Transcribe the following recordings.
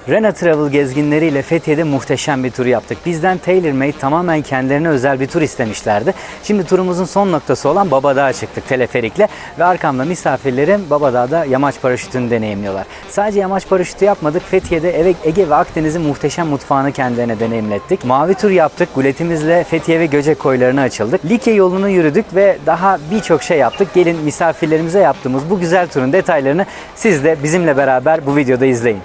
Rena Travel gezginleriyle Fethiye'de muhteşem bir tur yaptık. Bizden tailor-made tamamen kendilerine özel bir tur istemişlerdi. Şimdi turumuzun son noktası olan Babadağ'a çıktık teleferikle ve arkamda misafirlerim Babadağ'da yamaç paraşütünü deneyimliyorlar. Sadece yamaç paraşütü yapmadık. Fethiye'de Ege ve Akdeniz'in muhteşem mutfağını kendilerine deneyimlettik. Mavi tur yaptık. Guletimizle Fethiye ve Göcek koylarına açıldık. Likya yolunu yürüdük ve daha birçok şey yaptık. Gelin misafirlerimize yaptığımız bu güzel turun detaylarını siz de bizimle beraber bu videoda izleyin.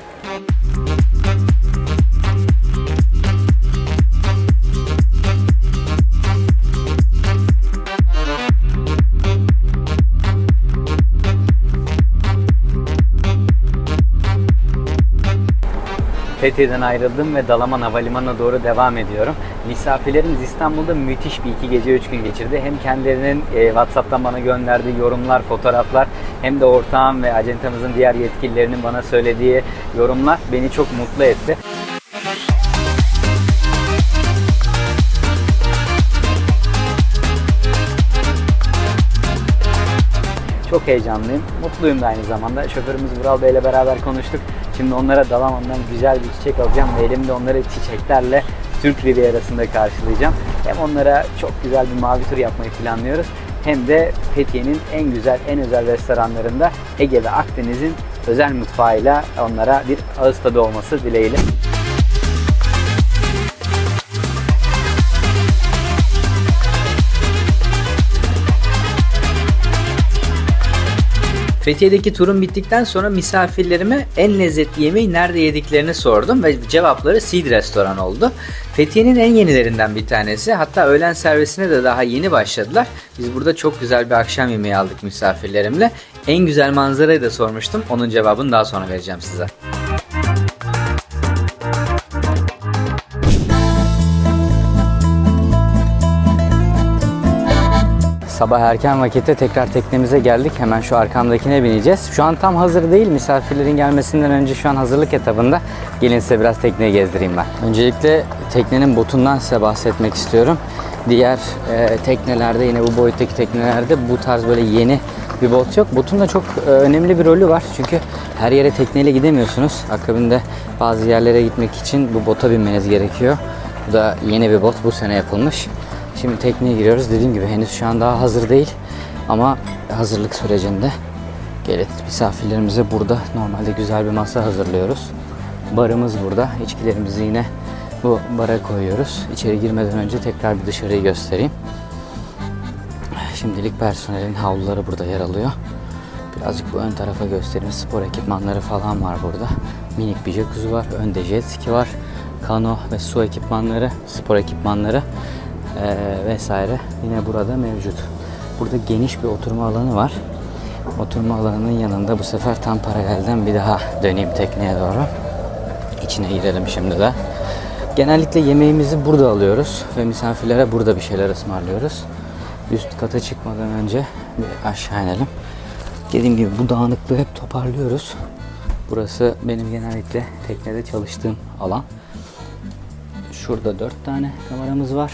Fethiye'den ayrıldım ve Dalaman Havalimanı'na doğru devam ediyorum. Misafirlerimiz İstanbul'da müthiş bir 2 gece 3 gün geçirdi. Hem kendilerinin WhatsApp'tan bana gönderdiği yorumlar, fotoğraflar hem de ortağım ve acentamızın diğer yetkililerinin bana söylediği yorumlar beni çok mutlu etti. Çok heyecanlıyım, mutluyum da aynı zamanda. Şoförümüz Vural Bey ile beraber konuştuk. Şimdi onlara Dalaman'dan güzel bir çiçek alacağım ve elimde onları çiçeklerle Türk Rivierası'nda karşılayacağım. Hem onlara çok güzel bir mavi tur yapmayı planlıyoruz. Hem de Fethiye'nin en güzel, en özel restoranlarında Ege ve Akdeniz'in özel mutfağıyla onlara bir ağız tadı olması dileğiyle. Fethiye'deki turum bittikten sonra misafirlerime en lezzetli yemeği nerede yediklerini sordum ve cevapları Seed Restoran oldu. Fethiye'nin en yenilerinden bir tanesi, hatta öğlen servisine de daha yeni başladılar. Biz burada çok güzel bir akşam yemeği aldık misafirlerimle. En güzel manzarayı da sormuştum, onun cevabını daha sonra vereceğim size. Sabah erken vakitte tekrar teknemize geldik. Hemen şu arkamdakine bineceğiz. Şu an tam hazır değil. Misafirlerin gelmesinden önce şu an hazırlık etabında. Gelin size biraz tekneyi gezdireyim ben. Öncelikle teknenin botundan size bahsetmek istiyorum. Diğer teknelerde, yine bu boyuttaki teknelerde bu tarz böyle yeni bir bot yok. Botun da çok önemli bir rolü var. Çünkü her yere tekneyle gidemiyorsunuz. Akabinde bazı yerlere gitmek için bu bota binmeniz gerekiyor. Bu da yeni bir bot. Bu sene yapılmış. Şimdi tekneye giriyoruz. Dediğim gibi henüz şu an daha hazır değil. Ama hazırlık sürecinde. Gelin misafirlerimize burada normalde güzel bir masa hazırlıyoruz. Barımız burada. İçkilerimizi yine bu bara koyuyoruz. İçeri girmeden önce tekrar bir dışarıyı göstereyim. Şimdilik personelin havluları burada yer alıyor. Birazcık bu ön tarafa göstereyim. Spor ekipmanları falan var burada. Minik bir jacuzzi var. Önde jet ski var. Kano ve su ekipmanları, spor ekipmanları vesaire yine burada mevcut. Burada geniş bir oturma alanı var. Oturma alanının yanında bu sefer tam paralelden bir daha döneyim tekneye doğru. İçine girelim şimdi de. Genellikle yemeğimizi burada alıyoruz ve misafirlere burada bir şeyler ısmarlıyoruz. Üst kata çıkmadan önce bir aşağı inelim. Dediğim gibi bu dağınıklığı hep toparlıyoruz. Burası benim genellikle teknede çalıştığım alan. Şurada 4 tane kameramız var.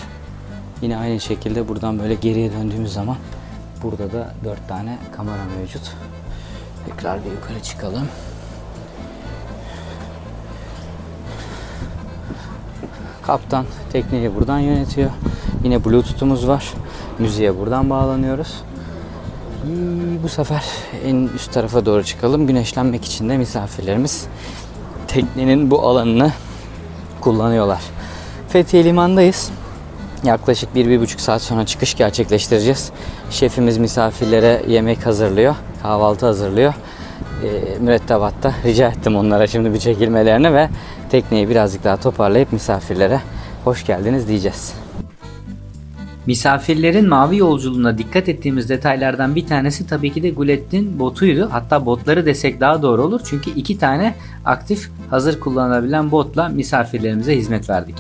Yine aynı şekilde buradan böyle geriye döndüğümüz zaman burada da 4 tane kamera mevcut. Tekrar bir yukarı çıkalım. Kaptan tekneyi buradan yönetiyor. Yine Bluetooth'umuz var. Müziğe buradan bağlanıyoruz. Bu sefer en üst tarafa doğru çıkalım. Güneşlenmek için de misafirlerimiz teknenin bu alanını kullanıyorlar. Fethiye Liman'dayız. Yaklaşık 1-1,5 saat sonra çıkış gerçekleştireceğiz. Şefimiz misafirlere yemek hazırlıyor, kahvaltı hazırlıyor. Mürettebatta rica ettim onlara şimdi bir çekilmelerini ve tekneyi birazcık daha toparlayıp misafirlere hoş geldiniz diyeceğiz. Misafirlerin mavi yolculuğuna dikkat ettiğimiz detaylardan bir tanesi tabii ki de Gulet'in botuydu. Hatta botları desek daha doğru olur. Çünkü 2 tane aktif hazır kullanılabilen botla misafirlerimize hizmet verdik.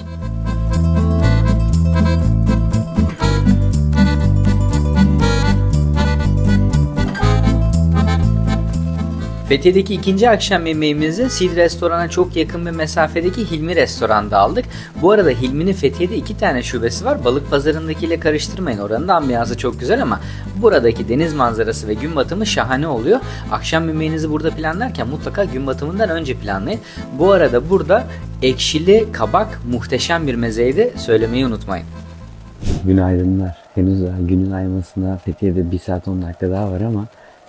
Fethiye'deki ikinci akşam yemeğimizi Sid Restoran'a çok yakın bir mesafedeki Hilmi Restoran'da aldık. Bu arada Hilmi'nin Fethiye'de 2 tane şubesi var. Balık pazarındakiyle karıştırmayın. Oranın da ambiyansı çok güzel ama buradaki deniz manzarası ve gün batımı şahane oluyor. Akşam yemeğinizi burada planlarken mutlaka gün batımından önce planlayın. Bu arada burada ekşili kabak muhteşem bir mezeydi. Söylemeyi unutmayın. Günaydınlar. Henüz daha günün aymasına Fethiye'de 1 saat 10 dakika daha var ama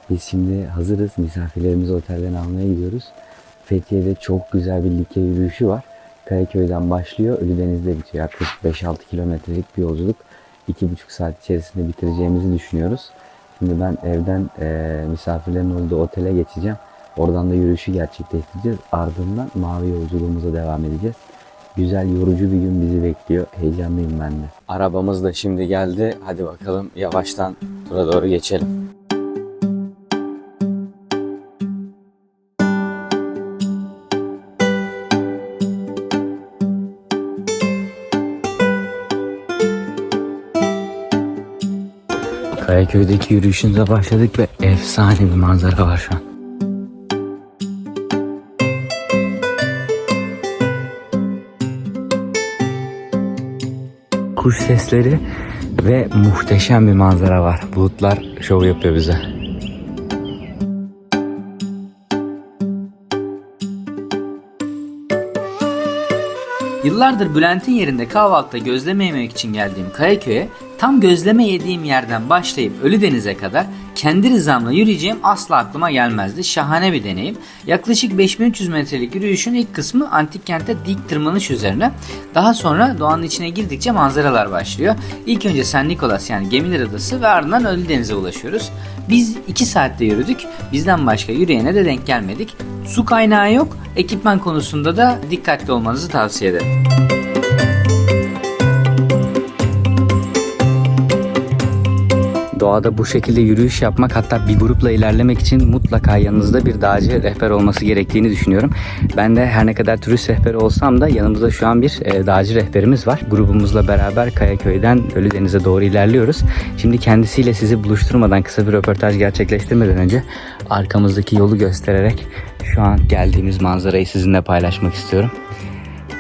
biz şimdi hazırız. Misafirlerimizi otelden almaya gidiyoruz. Fethiye'de çok güzel bir Likya yürüyüşü var. Kayaköy'den başlıyor, Ölüdeniz'de bitiyor. Yaklaşık 5-6 kilometrelik bir yolculuk. 2,5 saat içerisinde bitireceğimizi düşünüyoruz. Şimdi ben evden misafirlerin olduğu otele geçeceğim. Oradan da yürüyüşü gerçekleştireceğiz. Ardından mavi yolculuğumuza devam edeceğiz. Güzel, yorucu bir gün bizi bekliyor. Heyecanlıyım ben de. Arabamız da şimdi geldi. Hadi bakalım yavaştan tura doğru geçelim. Kayaköy'deki yürüyüşümüze başladık ve efsane bir manzara var şu an. Kuş sesleri ve muhteşem bir manzara var. Bulutlar şov yapıyor bize. Yıllardır Bülent'in yerinde kahvaltıda gözleme yemek için geldiğim Kayaköy'e tam gözleme yediğim yerden başlayıp Ölüdeniz'e kadar kendi rızamla yürüyeceğim asla aklıma gelmezdi. Şahane bir deneyim. Yaklaşık 5300 metrelik yürüyüşün ilk kısmı antik kente dik tırmanış üzerine. Daha sonra doğanın içine girdikçe manzaralar başlıyor. İlk önce San Nicolas yani Gemiler Adası ve ardından Ölüdeniz'e ulaşıyoruz. Biz 2 saatte yürüdük. Bizden başka yürüyene de denk gelmedik. Su kaynağı yok. Ekipman konusunda da dikkatli olmanızı tavsiye ederim. Doğada bu şekilde yürüyüş yapmak, hatta bir grupla ilerlemek için mutlaka yanınızda bir dağcı rehber olması gerektiğini düşünüyorum. Ben de her ne kadar turist rehberi olsam da yanımızda şu an bir dağcı rehberimiz var. Grubumuzla beraber Kayaköy'den Ölüdeniz'e doğru ilerliyoruz. Şimdi kendisiyle sizi buluşturmadan, kısa bir röportaj gerçekleştirmeden önce arkamızdaki yolu göstererek şu an geldiğimiz manzarayı sizinle paylaşmak istiyorum.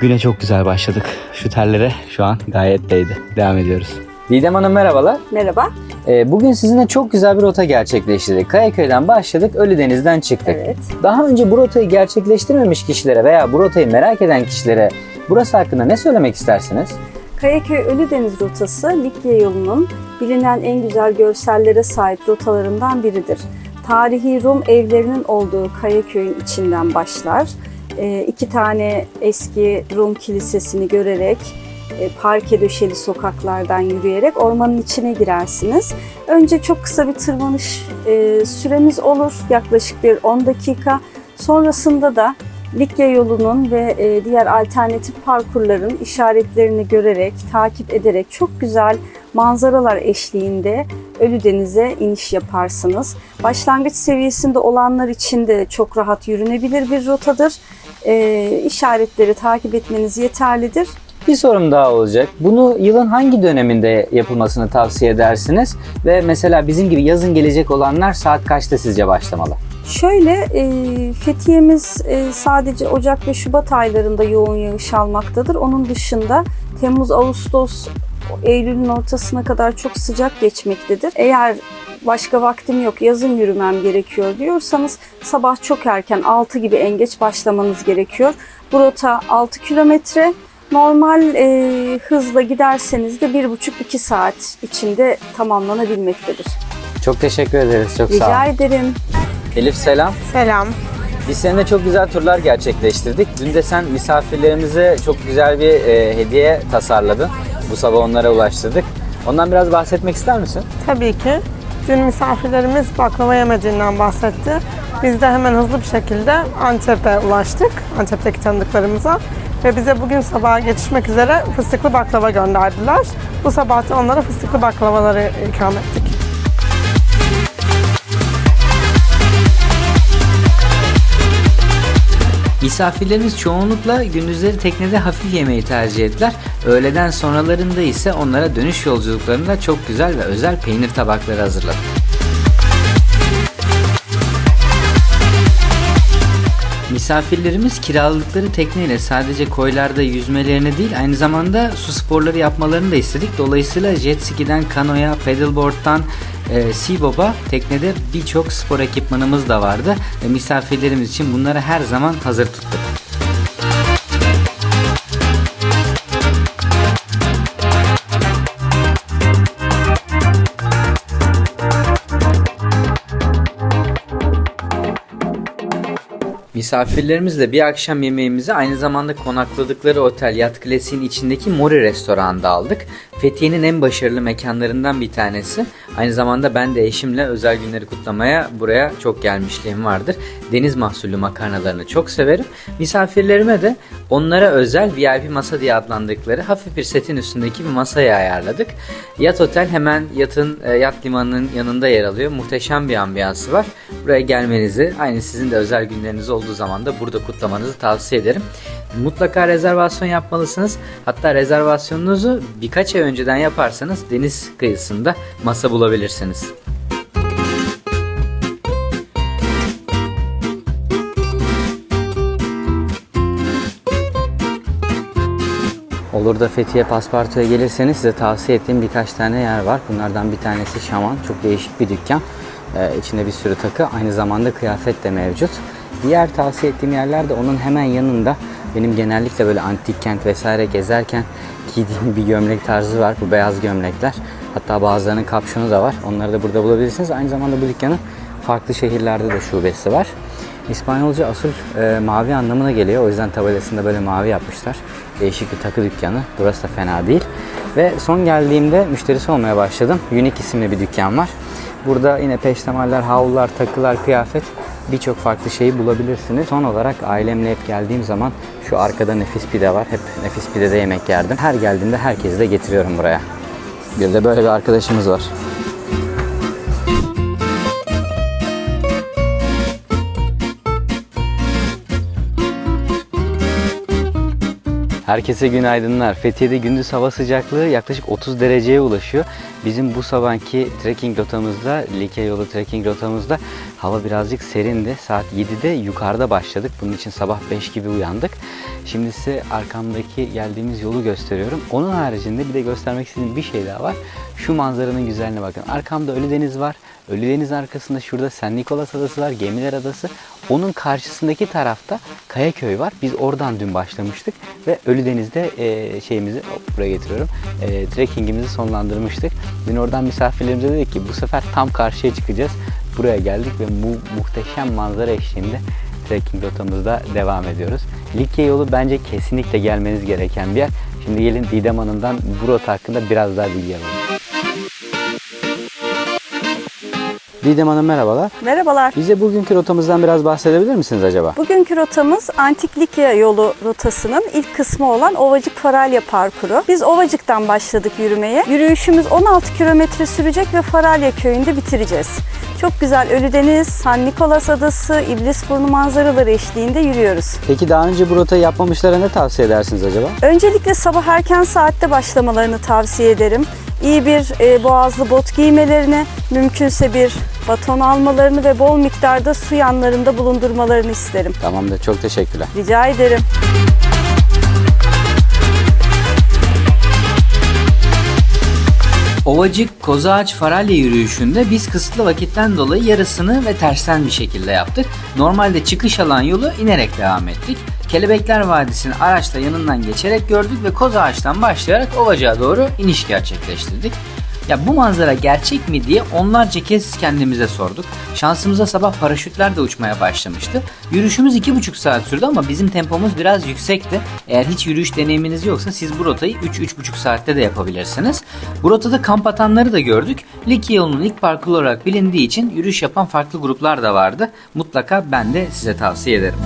Güne çok güzel başladık. Şu tellere şu an gayet değdi. Devam ediyoruz. Didem Hanım merhabalar. Merhaba. Bugün sizinle çok güzel bir rota gerçekleştirdik. Kayaköy'den başladık, Ölüdeniz'den çıktık. Evet. Daha önce bu rotayı gerçekleştirmemiş kişilere veya bu rotayı merak eden kişilere burası hakkında ne söylemek istersiniz? Kayaköy Ölüdeniz rotası Likya yolunun bilinen en güzel görsellere sahip rotalarından biridir. Tarihi Rum evlerinin olduğu Kayaköy'ün içinden başlar. 2 tane eski Rum kilisesini görerek parke döşeli sokaklardan yürüyerek ormanın içine girersiniz. Önce çok kısa bir tırmanış süremiz olur. Yaklaşık bir 10 dakika. Sonrasında da Likya yolunun ve diğer alternatif parkurların işaretlerini görerek, takip ederek çok güzel manzaralar eşliğinde Ölüdeniz'e iniş yaparsınız. Başlangıç seviyesinde olanlar için de çok rahat yürünebilir bir rotadır. İşaretleri takip etmeniz yeterlidir. Bir sorum daha olacak. Bunu yılın hangi döneminde yapılmasını tavsiye edersiniz? Ve mesela bizim gibi yazın gelecek olanlar saat kaçta sizce başlamalı? Şöyle, Fethiye'miz sadece Ocak ve Şubat aylarında yoğun yağış almaktadır. Onun dışında Temmuz, Ağustos, Eylül'ün ortasına kadar çok sıcak geçmektedir. Eğer başka vaktim yok, yazın yürümem gerekiyor diyorsanız sabah çok erken 6 gibi en geç başlamanız gerekiyor. Bu rota 6 kilometre. Normal hızla giderseniz de 1,5-2 saat içinde tamamlanabilmektedir. Çok teşekkür ederiz. Çok sağ olun. Rica ederim. Elif selam. Selam. Biz seninle çok güzel turlar gerçekleştirdik. Dün de sen misafirlerimize çok güzel bir hediye tasarladın. Bu sabah onlara ulaştırdık. Ondan biraz bahsetmek ister misin? Tabii ki. Dün misafirlerimiz baklava yemediğinden bahsetti. Biz de hemen hızlı bir şekilde Antep'e ulaştık. Antep'teki tanıdıklarımıza. ve bize bugün sabah yetişmek üzere fıstıklı baklava gönderdiler. Bu sabah da onlara fıstıklı baklavaları ikram ettik. Misafirlerimiz çoğunlukla gündüzleri teknede hafif yemeği tercih ettiler. Öğleden sonralarında ise onlara dönüş yolculuklarında çok güzel ve özel peynir tabakları hazırladık. Misafirlerimiz kiraladıkları tekneyle sadece koylarda yüzmelerini değil, aynı zamanda su sporları yapmalarını da istedik. Dolayısıyla jet ski'den kanoya, paddleboard'dan seabob'a teknede birçok spor ekipmanımız da vardı. Misafirlerimiz için bunları her zaman hazır tuttuk. Misafirlerimizle bir akşam yemeğimizi aynı zamanda konakladıkları otel Yat Classic'in içindeki Mori Restoran'da aldık. Fethiye'nin en başarılı mekanlarından bir tanesi. Aynı zamanda ben de eşimle özel günleri kutlamaya buraya çok gelmişliğim vardır. Deniz mahsullü makarnalarını çok severim. Misafirlerime de onlara özel VIP masa diye adlandırdıkları hafif bir setin üstündeki bir masayı ayarladık. Yat Otel hemen yat limanının yanında yer alıyor. Muhteşem bir ambiyansı var. Buraya gelmenizi, aynı sizin de özel günleriniz olduğu zaman da burada kutlamanızı tavsiye ederim. Mutlaka rezervasyon yapmalısınız. Hatta rezervasyonunuzu birkaç ay önceden yaparsanız deniz kıyısında masa bulabilirsiniz. Olur da Fethiye Paspartu'ya gelirseniz size tavsiye ettiğim birkaç tane yer var. Bunlardan bir tanesi Şaman. Çok değişik bir dükkan. İçinde bir sürü takı. Aynı zamanda kıyafet de mevcut. Diğer tavsiye ettiğim yerler de onun hemen yanında. Benim genellikle böyle antik kent vesaire gezerken giydiğim bir gömlek tarzı var. Bu beyaz gömlekler. Hatta bazılarının kapşonu da var. Onları da burada bulabilirsiniz. Aynı zamanda bu dükkanın farklı şehirlerde de şubesi var. İspanyolca asıl mavi anlamına geliyor. O yüzden tabelasında böyle mavi yapmışlar. Değişik bir takı dükkanı. Burası da fena değil. Ve son geldiğimde müşterisi olmaya başladım. Unique isimli bir dükkan var. Burada yine peştemaller, havlular, takılar, kıyafet, birçok farklı şeyi bulabilirsiniz. Son olarak ailemle hep geldiğim zaman şu arkada nefis pide var. Hep nefis pidede yemek yerdim. Her geldiğimde herkesi de getiriyorum buraya. Bir de böyle bir arkadaşımız var. Herkese günaydınlar. Fethiye'de gündüz hava sıcaklığı yaklaşık 30 dereceye ulaşıyor. Bizim bu sabahki trekking rotamızda, Likya yolu trekking rotamızda hava birazcık serindi. Saat 7'de yukarıda başladık. Bunun için sabah 5 gibi uyandık. Şimdi size arkamdaki geldiğimiz yolu gösteriyorum. Onun haricinde bir de göstermek istediğim bir şey daha var. Şu manzaranın güzelliğine bakın. Arkamda Ölüdeniz var. Ölüdeniz arkasında şurada San Nicolas Adası var, Gemiler Adası. Onun karşısındaki tarafta Kayaköy var. Biz oradan dün başlamıştık ve Ölüdeniz'de buraya getiriyorum. Trekkingimizi sonlandırmıştık. Dün oradan misafirlerimize dedik ki bu sefer tam karşıya çıkacağız. Buraya geldik ve bu muhteşem manzara eşliğinde trekking rotamızda devam ediyoruz. Likya yolu bence kesinlikle gelmeniz gereken bir yer. Şimdi gelin Didem Hanım'dan bu rota hakkında biraz daha bilgi alalım. Didem Hanım merhabalar. Merhabalar. Bize bugünkü rotamızdan biraz bahsedebilir misiniz acaba? Bugünkü rotamız Antik Likya yolu rotasının ilk kısmı olan Ovacık Faralya parkuru. Biz Ovacık'tan başladık yürümeye. Yürüyüşümüz 16 kilometre sürecek ve Faralya köyünde bitireceğiz. Çok güzel Ölüdeniz, San Nicolas Adası, İblisburnu manzaraları eşliğinde yürüyoruz. Peki daha önce bu rotayı yapmamışlara ne tavsiye edersiniz acaba? Öncelikle sabah erken saatte başlamalarını tavsiye ederim. İyi bir boğazlı bot giymelerini, mümkünse bir baton almalarını ve bol miktarda su yanlarında bulundurmalarını isterim. Tamamdır, çok teşekkürler. Rica ederim. Ovacık Kozağaç Faralya yürüyüşünde biz kısıtlı vakitten dolayı yarısını ve tersten bir şekilde yaptık. Normalde çıkış alan yolu inerek devam ettik. Kelebekler Vadisi'ni araçla yanından geçerek gördük ve Kozağaç'tan başlayarak Ovacık'a doğru iniş gerçekleştirdik. Ya bu manzara gerçek mi diye onlarca kez kendimize sorduk. Şansımıza sabah paraşütler de uçmaya başlamıştı. Yürüyüşümüz 2,5 saat sürdü ama bizim tempomuz biraz yüksekti. Eğer hiç yürüyüş deneyiminiz yoksa siz bu rotayı 3-3,5 saatte de yapabilirsiniz. Bu rotada kamp atanları da gördük. Likya yolunun ilk parkuru olarak bilindiği için yürüyüş yapan farklı gruplar da vardı. Mutlaka ben de size tavsiye ederim.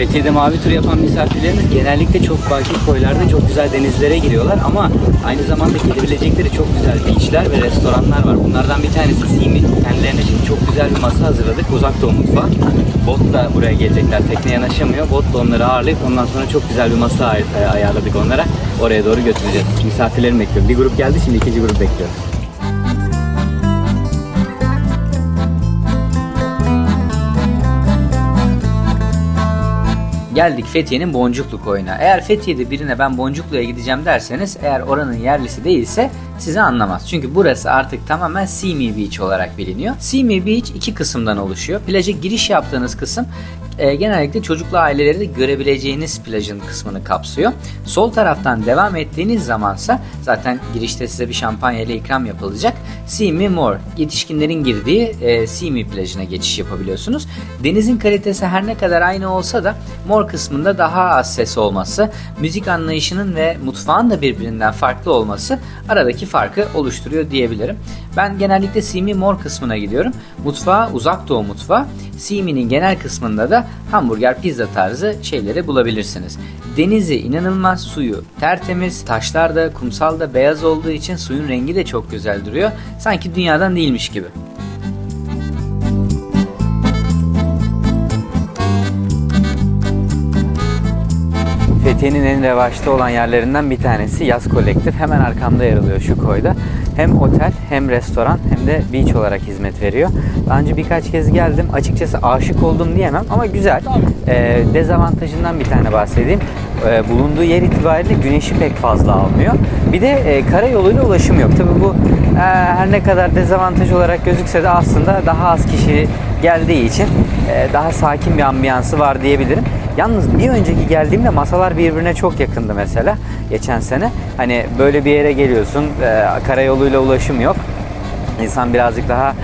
Fethiye'de mavi tur yapan misafirlerimiz genellikle çok bakir koylarda çok güzel denizlere giriyorlar ama aynı zamanda gidebilecekleri çok güzel beachler ve restoranlar var. Bunlardan bir tanesi Simi. Kendilerine şimdi çok güzel bir masa hazırladık. Uzak Doğu mutfağı. Botla buraya gelecekler. Tekne yanaşamıyor. Botla onları ağırlayıp ondan sonra çok güzel bir masa ayarladık onlara. Oraya doğru götüreceğiz. Misafirlerimi bekliyorum. Bir grup geldi, şimdi ikinci grup bekliyorum. Geldik Fethiye'nin Boncuklu koyuna. Eğer Fethiye'de birine ben Boncuklu'ya gideceğim derseniz, eğer oranın yerlisi değilse sizi anlamaz. Çünkü burası artık tamamen Simi Beach olarak biliniyor. Simi Beach iki kısımdan oluşuyor. Plaja giriş yaptığınız kısım genellikle çocuklu aileleri de görebileceğiniz plajın kısmını kapsıyor. Sol taraftan devam ettiğiniz zamansa zaten girişte size bir şampanya ile ikram yapılacak. Simi More, yetişkinlerin girdiği Simi plajına geçiş yapabiliyorsunuz. Denizin kalitesi her ne kadar aynı olsa da More kısmında daha az ses olması, müzik anlayışının ve mutfağın da birbirinden farklı olması aradaki farkı oluşturuyor diyebilirim. Ben genellikle Simi More kısmına gidiyorum. Mutfağı Uzak Doğu mutfağı. Simi'nin genel kısmında da hamburger, pizza tarzı şeyleri bulabilirsiniz. Denizi inanılmaz, suyu tertemiz, taşlar da kumsal da beyaz olduğu için suyun rengi de çok güzel duruyor. Sanki dünyadan değilmiş gibi. Fethiye'nin en revaçta olan yerlerinden bir tanesi Yas Kolektif. Hemen arkamda yer alıyor şu koyda. Hem otel hem restoran hem de beach olarak hizmet veriyor. Daha önce birkaç kez geldim. Açıkçası aşık oldum diyemem ama güzel. Dezavantajından bir tane bahsedeyim. Bulunduğu yer itibariyle güneşi pek fazla almıyor. Bir de karayoluyla ulaşım yok. Tabii bu her ne kadar dezavantaj olarak gözükse de aslında daha az kişi geldiği için daha sakin bir ambiyansı var diyebilirim. Yalnız bir önceki geldiğimde masalar birbirine çok yakındı mesela geçen sene. Hani böyle bir yere geliyorsun, karayoluyla ulaşım yok. İnsan birazcık daha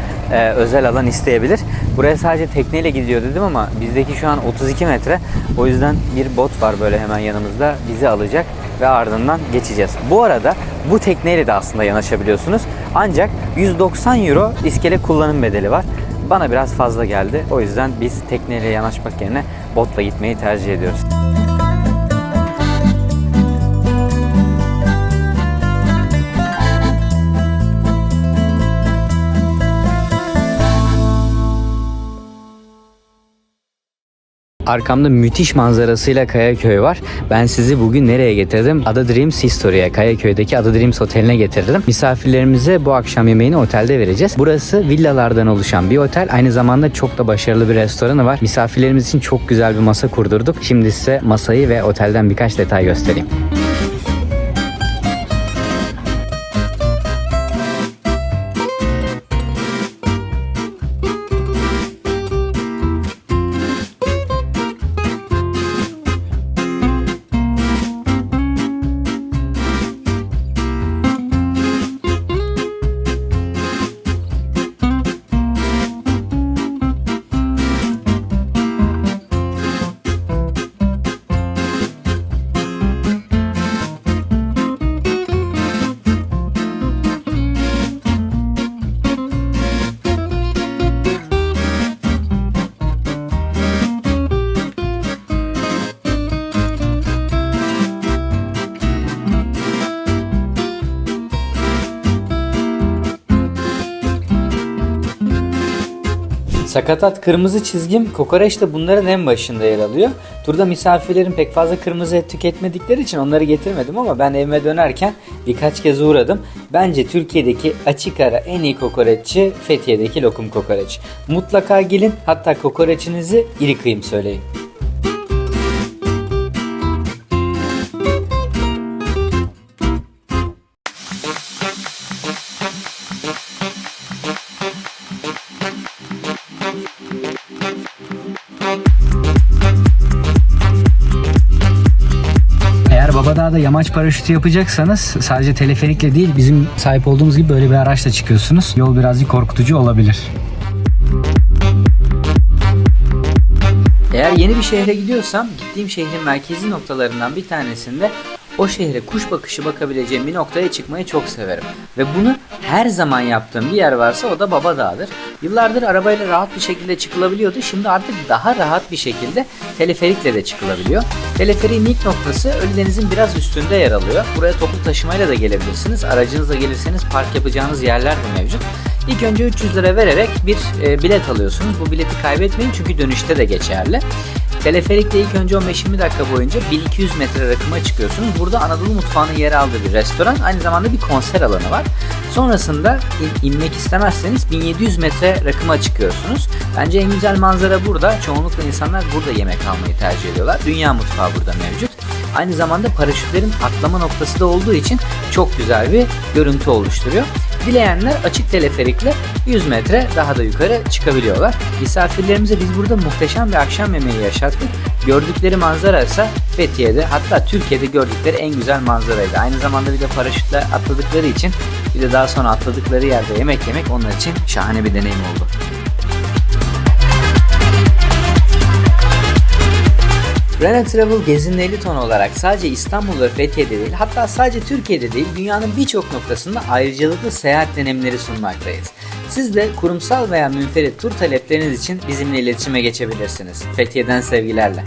özel alan isteyebilir. Buraya sadece tekneyle gidiyor dedim ama bizdeki şu an 32 metre. O yüzden bir bot var böyle hemen yanımızda, bizi alacak ve ardından geçeceğiz. Bu arada bu tekneyle de aslında yanaşabiliyorsunuz. Ancak 190 euro iskele kullanım bedeli var. Bana biraz fazla geldi. O yüzden biz tekneyle yanaşmak yerine botla gitmeyi tercih ediyoruz. Arkamda müthiş manzarasıyla Kayaköy var. Ben sizi bugün nereye getirdim? Ada Dreams History'ye, Kayaköy'deki Ada Dreams Oteli'ne getirdim. Misafirlerimize bu akşam yemeğini otelde vereceğiz. Burası villalardan oluşan bir otel. Aynı zamanda çok da başarılı bir restoranı var. Misafirlerimiz için çok güzel bir masa kurdurduk. Şimdi size masayı ve otelden birkaç detay göstereyim. Sakatat kırmızı çizgim kokoreç de bunların en başında yer alıyor. Turda misafirlerin pek fazla kırmızı et tüketmedikleri için onları getirmedim ama ben evime dönerken birkaç kez uğradım. Bence Türkiye'deki açık ara en iyi kokoreççi Fethiye'deki Lokum Kokoreç. Mutlaka gelin, hatta kokoreçinizi iri kıyım söyleyin. Eğer Babadağ'da yamaç paraşütü yapacaksanız sadece teleferikle değil, bizim sahip olduğumuz gibi böyle bir araçla çıkıyorsunuz. Yol birazcık korkutucu olabilir. Eğer yeni bir şehre gidiyorsam, gittiğim şehrin merkezi noktalarından bir tanesinde o şehre kuş bakışı bakabileceğim bir noktaya çıkmayı çok severim. Ve bunu her zaman yaptığım bir yer varsa o da Babadağ'dır. Yıllardır arabayla rahat bir şekilde çıkılabiliyordu. Şimdi artık daha rahat bir şekilde teleferikle de çıkılabiliyor. Teleferiğin ilk noktası Ölüdeniz'in biraz üstünde yer alıyor. Buraya toplu taşımayla da gelebilirsiniz. Aracınızla gelirseniz park yapacağınız yerler de mevcut. İlk önce 300 lira vererek bir bilet alıyorsunuz. Bu bileti kaybetmeyin çünkü dönüşte de geçerli. Teleferikle ilk önce 15-20 dakika boyunca 1200 metre rakıma çıkıyorsunuz. Burada Anadolu mutfağının yer aldığı bir restoran, aynı zamanda bir konser alanı var. Sonrasında inmek istemezseniz 1700 metre rakıma çıkıyorsunuz. Bence en güzel manzara burada. Çoğunlukla insanlar burada yemek almayı tercih ediyorlar. Dünya mutfağı burada mevcut. Aynı zamanda paraşütlerin atlama noktası da olduğu için çok güzel bir görüntü oluşturuyor. Dileyenler açık teleferikle 100 metre daha da yukarı çıkabiliyorlar. Misafirlerimize biz burada muhteşem bir akşam yemeği yaşattık. Gördükleri manzara ise Fethiye'de, hatta Türkiye'de gördükleri en güzel manzaraydı. Aynı zamanda bir de paraşütle atladıkları için, bir de daha sonra atladıkları yerde yemek yemek onlar için şahane bir deneyim oldu. Rene Travel Gezi'nin 50 ton olarak sadece İstanbul ve Fethiye'de değil, hatta sadece Türkiye'de değil, dünyanın birçok noktasında ayrıcalıklı seyahat deneyimleri sunmaktayız. Siz de kurumsal veya münferit tur talepleriniz için bizimle iletişime geçebilirsiniz. Fethiye'den sevgilerle.